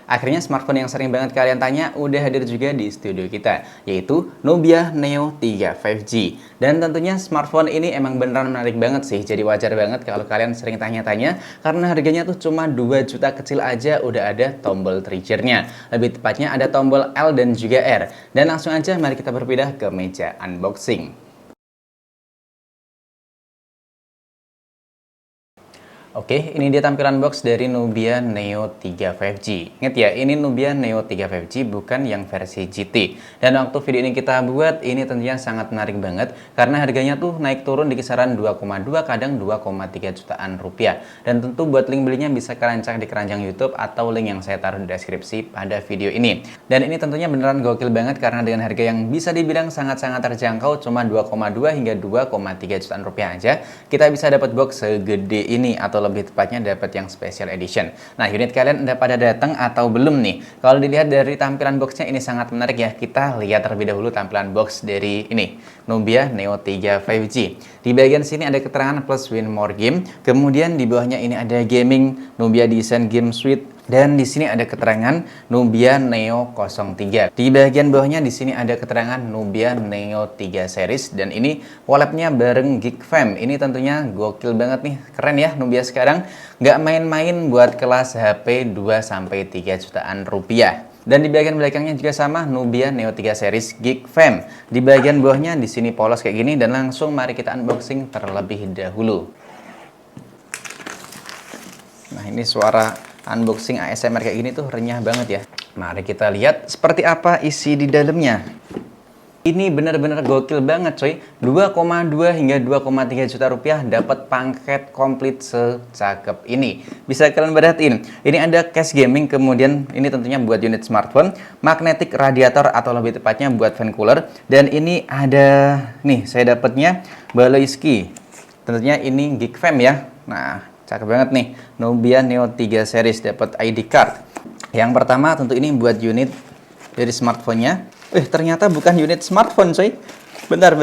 Akhirnya smartphone yang sering banget kalian tanya udah hadir juga di studio kita, yaitu Nubia Neo 3 5G. Dan tentunya smartphone ini emang beneran menarik banget sih, jadi wajar banget kalau kalian sering tanya-tanya, karena harganya tuh cuma 2 juta kecil aja udah ada tombol trigger-nya. Lebih tepatnya ada tombol L dan juga R. Dan langsung aja mari kita berpindah ke meja unboxing. Oke, ini dia tampilan box dari Nubia Neo 3 5G. Ingat ya, ini Nubia Neo 3 5G bukan yang versi GT. Dan waktu video ini kita buat, ini tentunya sangat menarik banget karena harganya tuh naik turun di kisaran 2,2 kadang 2,3 jutaan rupiah. Dan tentu buat link belinya bisa kalian cek di keranjang YouTube atau link yang saya taruh di deskripsi pada video ini. Dan ini tentunya beneran gokil banget karena dengan harga yang bisa dibilang sangat-sangat terjangkau, cuma 2,2 hingga 2,3 jutaan rupiah aja, kita bisa dapat box segede ini atau lebih tepatnya dapat yang special edition. Nah, unit kalian udah pada datang atau belum nih? Kalau dilihat dari tampilan boxnya ini sangat menarik ya. Kita lihat terlebih dahulu tampilan box dari ini, Nubia Neo 3 5G. Di bagian sini ada keterangan plus win more game. Kemudian di bawahnya ini ada gaming, Nubia Design Game Suite. Dan di sini ada keterangan Nubia Neo 03. Di bagian bawahnya di sini ada keterangan Nubia Neo 3 series dan ini collab-nya bareng Geekfam. Ini tentunya gokil banget nih. Keren ya Nubia sekarang. Nggak main-main buat kelas HP 2-3 jutaan rupiah. Dan di bagian belakangnya juga sama, Nubia Neo 3 series Geekfam. Di bagian bawahnya di sini polos kayak gini dan langsung mari kita unboxing terlebih dahulu. Nah, ini suara unboxing ASMR kayak gini tuh renyah banget ya. Mari kita lihat seperti apa isi di dalamnya. Ini benar-benar gokil banget coy. 2,2 hingga 2,3 juta rupiah dapat paket komplit secakep ini. Bisa kalian perhatiin. Ini ada case gaming, kemudian ini tentunya buat unit smartphone, magnetic radiator atau lebih tepatnya buat fan cooler. Dan ini ada nih, saya dapatnya Baloiski. Tentunya ini Geekfam ya. Nah, cakep banget nih, Nubia Neo 3 series dapat ID card. Yang pertama tentu ini buat unit dari smartphone-nya. Ternyata bukan unit smartphone coy. Bentar.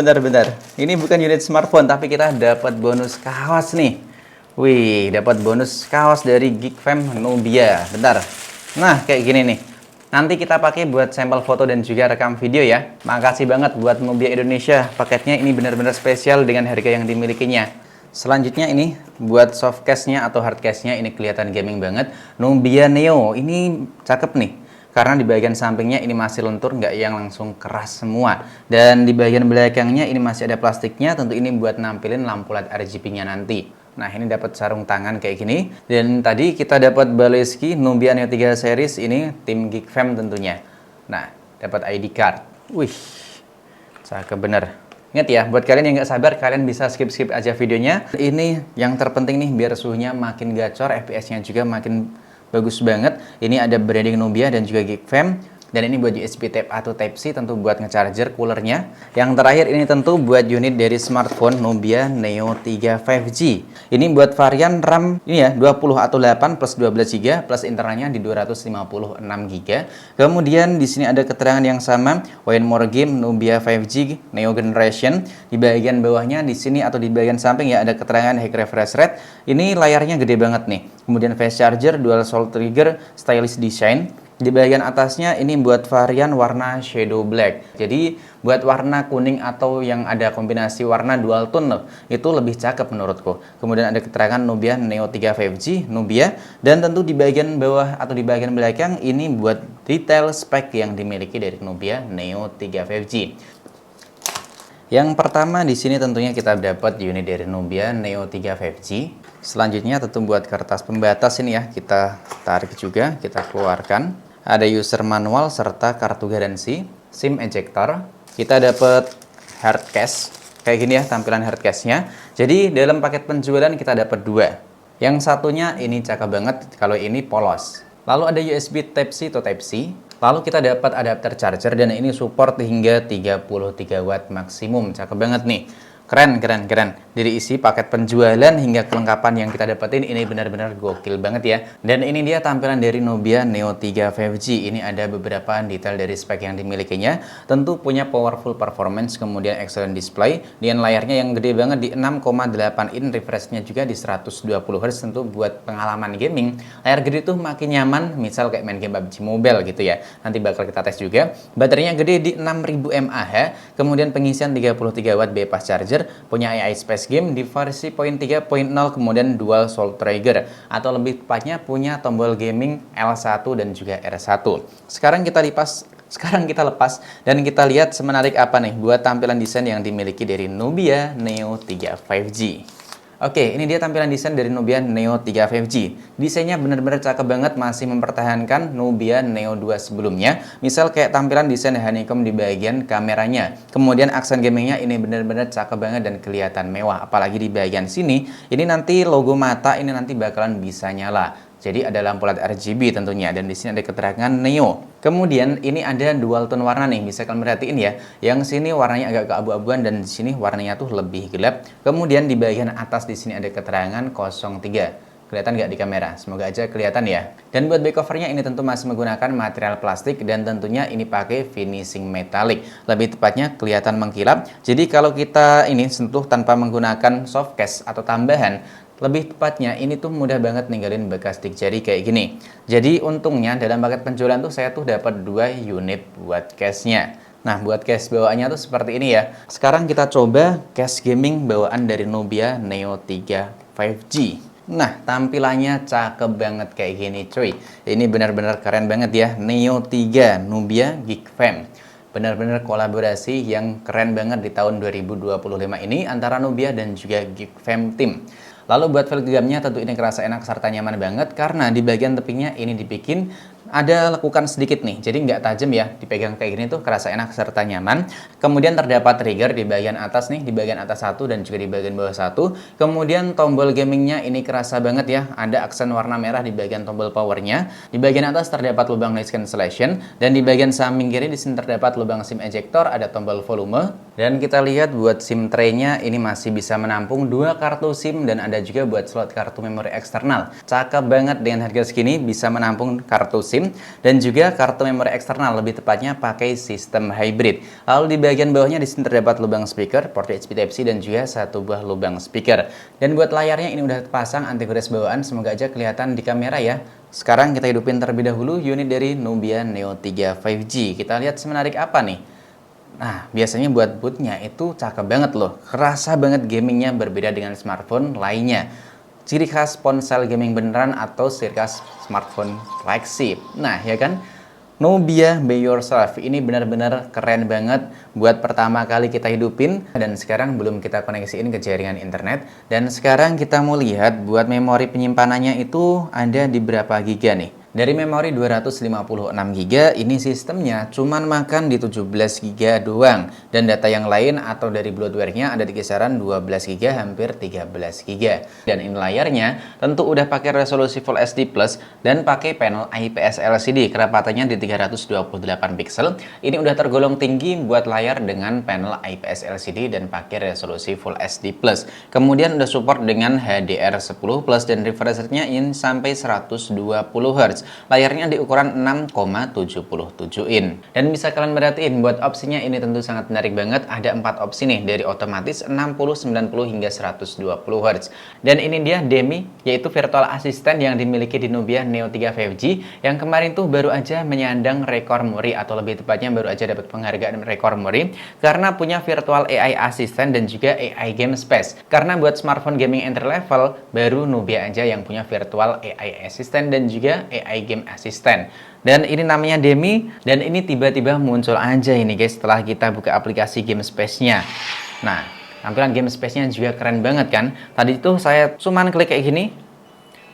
Ini bukan unit smartphone, tapi kita dapat bonus kaos nih. Wih, dapat bonus kaos dari Geekfam Nubia. Bentar. Nah, kayak gini nih. Nanti kita pakai buat sampel foto dan juga rekam video ya. Makasih banget buat Nubia Indonesia. Paketnya ini benar-benar spesial dengan harga yang dimilikinya. Selanjutnya ini buat soft case-nya atau hard case-nya ini kelihatan gaming banget. Nubia Neo ini cakep nih. Karena di bagian sampingnya ini masih lentur, nggak yang langsung keras semua. Dan di bagian belakangnya ini masih ada plastiknya, tentu ini buat nampilin lampu LED RGB-nya nanti. Nah, ini dapat sarung tangan kayak gini. Dan tadi kita dapat Baloiski Nubia Neo 3 series, ini tim Geekfam tentunya. Nah, dapat ID card. Wih, cakep bener. Ingat ya, buat kalian yang nggak sabar, kalian bisa skip-skip aja videonya. Ini yang terpenting nih, biar suhunya makin gacor, FPS-nya juga makin bagus banget. Ini ada branding Nubia dan juga Geekfam. Dan ini buat USB Type A atau Type C, tentu buat ngecharger coolernya. Yang terakhir ini tentu buat unit dari smartphone Nubia Neo 3 5G. Ini buat varian RAM ini ya, 20 atau 8 plus 12 GB plus internalnya di 256 GB. Kemudian di sini ada keterangan yang sama, Win More Game Nubia 5G Neo Generation. Di bagian bawahnya di sini atau di bagian samping ya ada keterangan high refresh rate. Ini layarnya gede banget nih. Kemudian fast charger, dual soul trigger, stylish design. Di bagian atasnya ini buat varian warna shadow black. Jadi buat warna kuning atau yang ada kombinasi warna dual tone loh, itu lebih cakep menurutku. Kemudian ada keterangan Nubia Neo 3 5G Nubia. Dan tentu di bagian bawah atau di bagian belakang ini buat detail spek yang dimiliki dari Nubia Neo 3 5G. Yang pertama di sini tentunya kita dapat unit dari Nubia Neo 3 5G. Selanjutnya tentu buat kertas pembatas ini ya, kita tarik juga, kita keluarkan. Ada user manual serta kartu garansi, SIM ejector. Kita dapat hard case, kayak gini ya tampilan hard case-nya. Jadi dalam paket penjualan kita dapat dua. Yang satunya ini cakep banget, kalau ini polos. Lalu ada USB Type-C atau Type-C. Lalu kita dapat adapter charger dan ini support hingga 33 watt maksimum, cakep banget nih. Keren, keren, keren. Dari isi paket penjualan hingga kelengkapan yang kita dapetin ini benar-benar gokil banget ya. Dan ini dia tampilan dari Nubia Neo 3 5G. Ini ada beberapa detail dari spek yang dimilikinya. Tentu punya powerful performance, kemudian excellent display. Dan layarnya yang gede banget di 6,8 in, refreshnya juga di 120 Hz. Tentu buat pengalaman gaming, layar gede tuh makin nyaman, misal kayak main game PUBG Mobile gitu ya. Nanti bakal kita tes juga. Baterainya gede di 6000 mAh, kemudian pengisian 33 Watt bypass charger, punya AI Space Game di versi 0.3.0, kemudian dual soul trigger, atau lebih tepatnya punya tombol gaming L1 dan juga R1. Sekarang kita lepas dan kita lihat semenarik apa nih buat tampilan desain yang dimiliki dari Nubia Neo 3 5G. Oke, ini dia tampilan desain dari Nubia Neo 3 5G. Desainnya benar-benar cakep banget, masih mempertahankan Nubia Neo 2 sebelumnya. Misal kayak tampilan desain honeycomb di bagian kameranya. Kemudian aksen gamingnya ini benar-benar cakep banget dan kelihatan mewah. Apalagi di bagian sini, ini nanti logo mata ini nanti bakalan bisa nyala. Jadi ada lampu LED RGB tentunya, dan di sini ada keterangan Neo. Kemudian ini ada dual tone warna nih, bisa kalian perhatiin ya. Yang sini warnanya agak keabu-abuan dan di sini warnanya tuh lebih gelap. Kemudian di bagian atas di sini ada keterangan 03. Kelihatan nggak di kamera? Semoga aja kelihatan ya. Dan buat back covernya ini tentu masih menggunakan material plastik dan tentunya ini pakai finishing metalik. Lebih tepatnya kelihatan mengkilap. Jadi kalau kita ini sentuh tanpa menggunakan soft case atau tambahan, lebih tepatnya ini tuh mudah banget ninggalin bekas stick jari kayak gini. Jadi untungnya dalam paket penjualan tuh saya tuh dapat 2 unit buat case-nya. Nah, buat case bawaannya tuh seperti ini ya. Sekarang kita coba case gaming bawaan dari Nubia Neo 3 5G. Nah, tampilannya cakep banget kayak gini cuy. Ini benar-benar keren banget ya. Neo 3 Nubia Geekfam. Benar-benar kolaborasi yang keren banget di tahun 2025 ini antara Nubia dan juga Geekfam Team. Lalu buat feel gamenya tentu ini kerasa enak serta nyaman banget karena di bagian tepinya ini dibikin ada lekukan sedikit nih, jadi nggak tajam ya, dipegang kayak gini tuh kerasa enak serta nyaman. Kemudian terdapat trigger di bagian atas nih, di bagian atas satu dan juga di bagian bawah satu. Kemudian tombol gamingnya ini kerasa banget ya, ada aksen warna merah di bagian tombol powernya. Di bagian atas terdapat lubang noise cancellation dan di bagian samping kiri di sini terdapat lubang SIM ejector, ada tombol volume. Dan kita lihat buat SIM tray-nya ini masih bisa menampung 2 kartu SIM dan ada juga buat slot kartu memori eksternal. Cakep banget dengan harga segini bisa menampung kartu SIM dan juga kartu memori eksternal, lebih tepatnya pakai sistem hybrid. Lalu di bagian bawahnya di sini terdapat lubang speaker, port USB Type-C dan juga 1 buah lubang speaker. Dan buat layarnya ini udah terpasang anti-gores bawaan, semoga aja kelihatan di kamera ya. Sekarang kita hidupin terlebih dahulu unit dari Nubia Neo 3 5G. Kita lihat semenarik apa nih. Nah, biasanya buat bootnya itu cakep banget loh. Kerasa banget gamingnya berbeda dengan smartphone lainnya. Ciri khas ponsel gaming beneran atau ciri khas smartphone flagship. Nah, ya kan? Nubia Be Yourself ini benar-benar keren banget buat pertama kali kita hidupin dan sekarang belum kita koneksiin ke jaringan internet. Dan sekarang kita mau lihat buat memori penyimpanannya itu ada di berapa giga nih. Dari memori 256 GB, ini sistemnya cuman makan di 17 GB doang. Dan data yang lain atau dari bloatware-nya ada di kisaran 12 GB hampir 13 GB. Dan ini layarnya tentu udah pakai resolusi Full HD Plus dan pakai panel IPS LCD, kerapatannya di 328 pixel. Ini udah tergolong tinggi buat layar dengan panel IPS LCD dan pakai resolusi Full HD Plus. Kemudian udah support dengan HDR10 Plus dan refresh rate-nya ini sampai 120 Hz. Layarnya di ukuran 6,77 in. Dan bisa kalian perhatiin buat opsinya ini tentu sangat menarik banget. Ada 4 opsi nih, dari otomatis 60, 90 hingga 120 Hz. Dan ini dia Demi, yaitu virtual assistant yang dimiliki di Nubia Neo 3 5G yang kemarin tuh baru aja menyandang rekor muri, atau lebih tepatnya baru aja dapat penghargaan rekor muri karena punya virtual AI assistant dan juga AI game space. Karena buat smartphone gaming entry level baru Nubia aja yang punya virtual AI assistant dan juga AI game assistant. Dan ini namanya Demi, dan ini tiba-tiba muncul aja ini guys setelah kita buka aplikasi game space-nya. Nah, tampilan game space-nya juga keren banget kan. Tadi itu saya cuman klik kayak gini,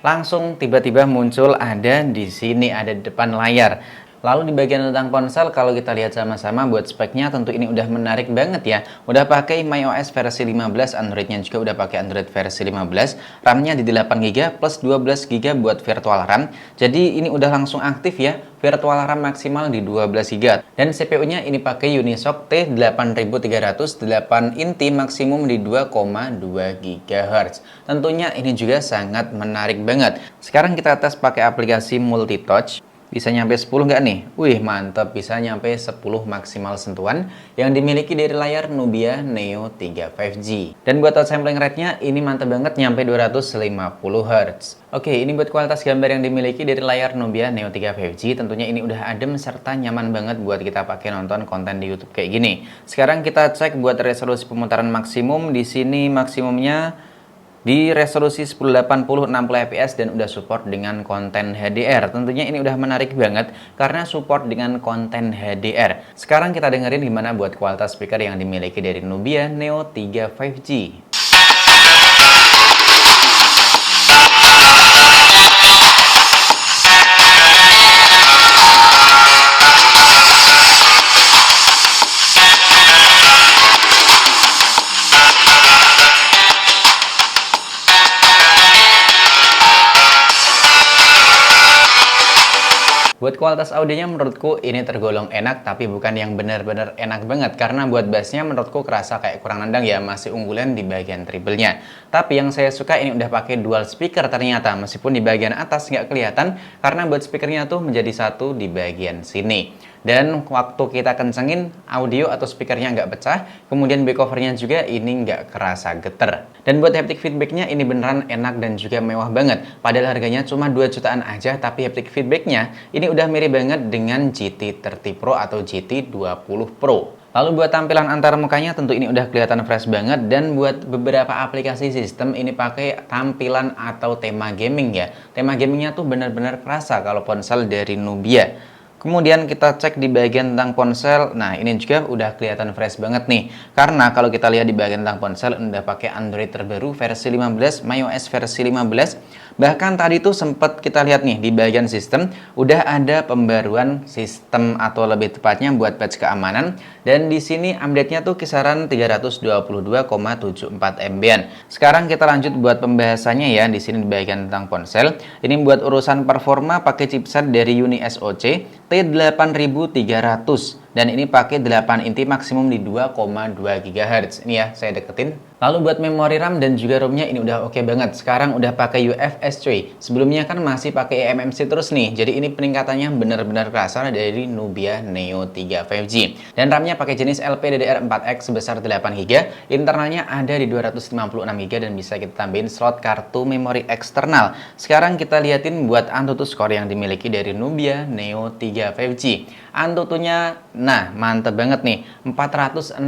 langsung tiba-tiba muncul ada di sini, ada di depan layar. Lalu di bagian tentang ponsel, kalau kita lihat sama-sama buat speknya tentu ini udah menarik banget ya. Udah pakai MyOS versi 15, Androidnya juga udah pakai Android versi 15. RAM-nya di 8GB plus 12GB buat virtual RAM. Jadi ini udah langsung aktif ya. Virtual RAM maksimal di 12GB. Dan CPU-nya ini pakai Unisoc T8300, 8 inti maksimum di 2,2 GHz. Tentunya ini juga sangat menarik banget. Sekarang kita tes pakai aplikasi multi-touch. Bisa nyampe 10 nggak nih? Wih, mantap, bisa nyampe 10 maksimal sentuhan yang dimiliki dari layar Nubia Neo 3 5G. Dan buat touch sampling rate-nya ini mantap banget, nyampe 250 Hz. Oke, ini buat kualitas gambar yang dimiliki dari layar Nubia Neo 3 5G. Tentunya ini udah adem serta nyaman banget buat kita pakai nonton konten di YouTube kayak gini. Sekarang kita cek buat resolusi pemutaran maksimum. Di sini maksimumnya di resolusi 1080 60 fps dan udah support dengan konten HDR. Tentunya ini udah menarik banget karena support dengan konten HDR. Sekarang kita dengerin gimana buat kualitas speaker yang dimiliki dari Nubia Neo 3 5G. Buat kualitas audionya menurutku ini tergolong enak, tapi bukan yang benar-benar enak banget. Karena buat bassnya menurutku kerasa kayak kurang nendang ya, masih unggulan di bagian treble-nya. Tapi yang saya suka ini udah pakai dual speaker ternyata, meskipun di bagian atas nggak kelihatan, karena buat speakernya tuh menjadi satu di bagian sini. Dan waktu kita kencengin, audio atau speakernya nggak pecah, kemudian back covernya juga ini nggak kerasa geter. Dan buat haptic feedbacknya ini beneran enak dan juga mewah banget. Padahal harganya cuma 2 jutaan aja, tapi haptic feedbacknya ini udah mirip banget dengan GT30 Pro atau GT20 Pro. Lalu buat tampilan antar mukanya tentu ini udah kelihatan fresh banget, dan buat beberapa aplikasi sistem ini pakai tampilan atau tema gaming ya. Tema gamingnya tuh bener-bener kerasa kalau ponsel dari Nubia. Kemudian kita cek di bagian tentang ponsel. Nah, ini juga udah kelihatan fresh banget nih. Karena kalau kita lihat di bagian tentang ponsel udah pakai Android terbaru versi 15, MyOS versi 15. Bahkan tadi tuh sempat kita lihat nih di bagian sistem udah ada pembaruan sistem atau lebih tepatnya buat patch keamanan, dan di sini update-nya tuh kisaran 322,74 MB-an. Sekarang kita lanjut buat pembahasannya ya di sini di bagian tentang ponsel. Ini buat urusan performa pakai chipset dari Uni SoC T8300 dan ini pakai 8 inti maksimum di 2,2 GHz. Ini ya, saya deketin. Lalu buat memori RAM dan juga ROM-nya ini udah oke banget. Sekarang udah pakai UFS cuy. Sebelumnya kan masih pakai eMMC terus nih. Jadi ini peningkatannya benar-benar kerasa dari Nubia Neo 3 5G. Dan RAM-nya pakai jenis LPDDR4X sebesar 8GB. Internalnya ada di 256GB dan bisa kita tambahin slot kartu memori eksternal. Sekarang kita liatin buat Antutu score yang dimiliki dari Nubia Neo 3 5G. Antutunya, nah mantep banget nih, 468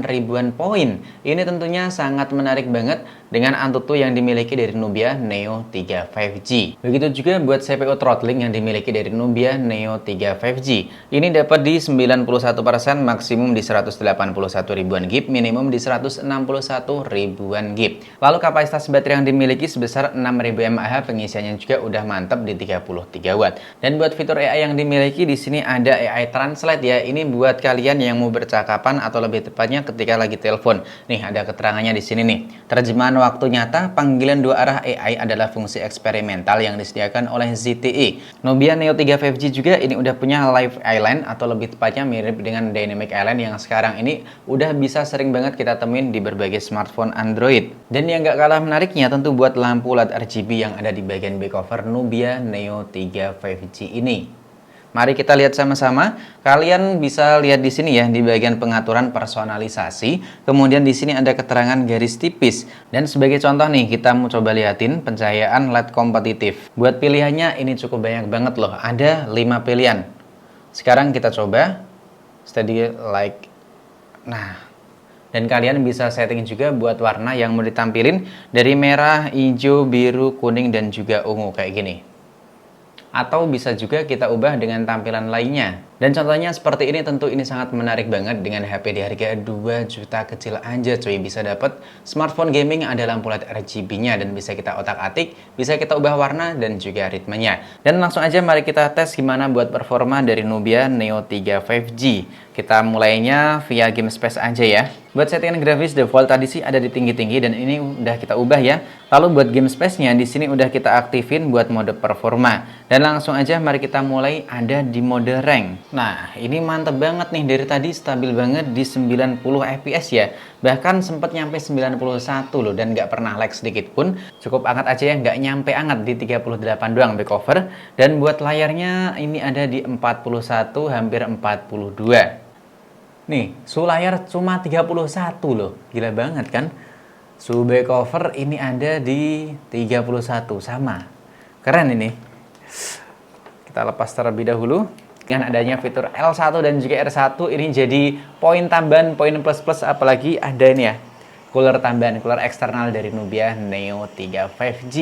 ribuan poin. Ini tentunya sangat menarik banget dengan Antutu yang dimiliki dari Nubia Neo 3 5G. Begitu juga buat CPU throttling yang dimiliki dari Nubia Neo 3 5G. Ini dapat di 91%, maksimum di 181 ribuan GB, minimum di 161 ribuan GB. Lalu kapasitas baterai yang dimiliki sebesar 6000 mAh, pengisiannya juga udah mantap di 33 watt. Dan buat fitur AI yang dimiliki di sini ada AI Translate ya. Ini buat kalian yang mau bercakapan atau lebih tepatnya ketika lagi telepon. Nih ada keterangannya di sini nih. Terjemahan waktu nyata, panggilan dua arah AI adalah fungsi eksperimental yang disediakan oleh ZTE. Nubia Neo 3 5G juga ini udah punya Live Island atau lebih tepatnya mirip dengan Dynamic Island yang sekarang ini udah bisa sering banget kita temuin di berbagai smartphone Android. Dan yang gak kalah menariknya tentu buat lampu LED RGB yang ada di bagian back cover Nubia Neo 3 5G ini. Mari kita lihat sama-sama. Kalian bisa lihat di sini ya di bagian pengaturan personalisasi. Kemudian di sini ada keterangan garis tipis. Dan sebagai contoh nih kita mau coba liatin pencahayaan LED kompetitif. Buat pilihannya ini cukup banyak banget loh. Ada 5 pilihan. Sekarang kita coba steady light. Nah, dan kalian bisa setting juga buat warna yang mau ditampilin dari merah, hijau, biru, kuning dan juga ungu kayak gini. Atau bisa juga kita ubah dengan tampilan lainnya. Dan contohnya seperti ini, tentu ini sangat menarik banget dengan HP di harga 2 juta kecil aja cuy. Bisa dapat smartphone gaming yang ada lampu LED RGB-nya dan bisa kita otak-atik, bisa kita ubah warna dan juga ritmenya. Dan langsung aja mari kita tes gimana buat performa dari Nubia Neo 3 5G. Kita mulainya via game space aja ya. Buat settingan grafis default tadi sih ada di tinggi-tinggi dan ini udah kita ubah ya. Lalu buat game space-nya di sini udah kita aktifin buat mode performa. Dan langsung aja mari kita mulai ada di mode rank. Nah, ini mantep banget nih, dari tadi stabil banget di 90 fps ya. Bahkan sempat nyampe 91 loh dan nggak pernah lag sedikit pun. Cukup anget aja ya, nggak nyampe anget di 38 doang back cover. Dan buat layarnya ini ada di 41 hampir 42. Nih, suhu layar cuma 31 loh. Gila banget kan? Suhu back cover ini ada di 31, sama. Keren ini. Kita lepas terlebih dahulu. Dengan adanya fitur L1 dan juga R1 ini jadi poin tambahan, poin plus-plus, apalagi ada ini ya. Cooler tambahan, cooler eksternal dari Nubia Neo 3 5G.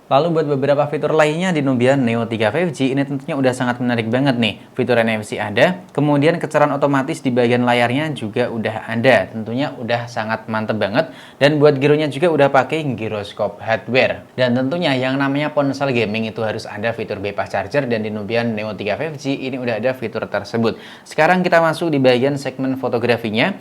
Lalu buat beberapa fitur lainnya di Nubia Neo 3 5G ini tentunya udah sangat menarik banget nih. Fitur NFC ada, kemudian kecaran otomatis di bagian layarnya juga udah ada. Tentunya udah sangat mantep banget. Dan buat gironya juga udah pakai gyroscope hardware. Dan tentunya yang namanya ponsel gaming itu harus ada fitur bypass charger, dan di Nubia Neo 3 5G ini udah ada fitur tersebut. Sekarang kita masuk di bagian segmen fotografinya.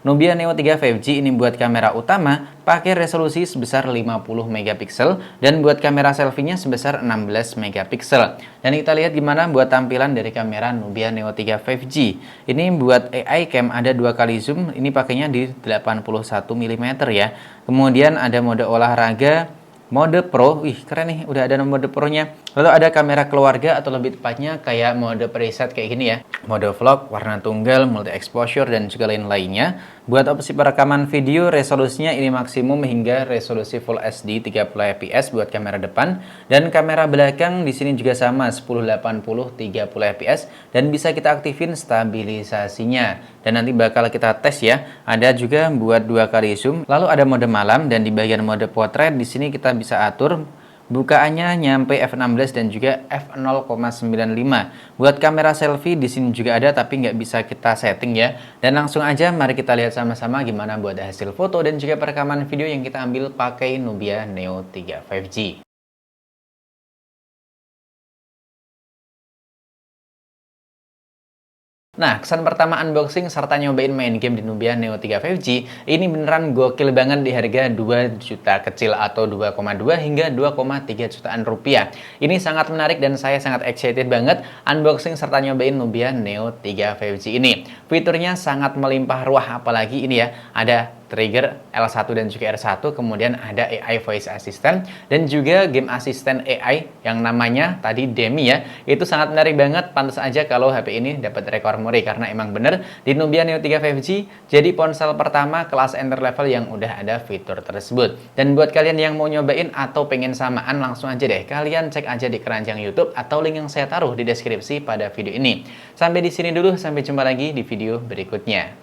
Nubia Neo 3 5G ini buat kamera utama pakai resolusi sebesar 50 megapiksel dan buat kamera selfie-nya sebesar 16 megapiksel. Dan kita lihat gimana buat tampilan dari kamera Nubia Neo 3 5G. Ini buat AI cam ada 2 kali zoom, ini pakainya di 81 mm ya. Kemudian ada mode olahraga, mode pro, wih keren nih, udah ada mode pro-nya. Lalu ada kamera keluarga atau lebih tepatnya kayak mode preset kayak gini ya. Mode vlog, warna tunggal, multi exposure dan juga lain-lainnya. Buat opsi perekaman video, resolusinya ini maksimum hingga resolusi Full HD 30 fps buat kamera depan, dan kamera belakang di sini juga sama 1080 30 fps dan bisa kita aktifin stabilisasinya. Dan nanti bakal kita tes ya. Ada juga buat 2 kali zoom. Lalu ada mode malam, dan di bagian mode portrait di sini kita bisa atur bukaannya nyampe f16 dan juga f0,95. Buat kamera selfie di sini juga ada tapi nggak bisa kita setting ya. Dan langsung aja mari kita lihat sama-sama gimana buat hasil foto dan juga perekaman video yang kita ambil pakai Nubia Neo 3 5G. Nah, kesan pertama unboxing serta nyobain main game di Nubia Neo 3 5G ini beneran gokil banget di harga 2 juta kecil atau 2,2 hingga 2,3 jutaan rupiah. Ini sangat menarik dan saya sangat excited banget unboxing serta nyobain Nubia Neo 3 5G ini. Fiturnya sangat melimpah ruah, apalagi ini ya, ada trigger L1 dan juga R1, kemudian ada AI voice assistant dan juga game assistant AI yang namanya tadi Demi ya. Itu sangat menarik banget, pantas aja kalau HP ini dapat rekor muri karena emang bener di Nubia Neo 3 5G jadi ponsel pertama kelas enter level yang udah ada fitur tersebut. Dan buat kalian yang mau nyobain atau pengen samaan, langsung aja deh kalian cek aja di keranjang YouTube atau link yang saya taruh di deskripsi pada video ini. Sampai di sini dulu, sampai jumpa lagi di video berikutnya.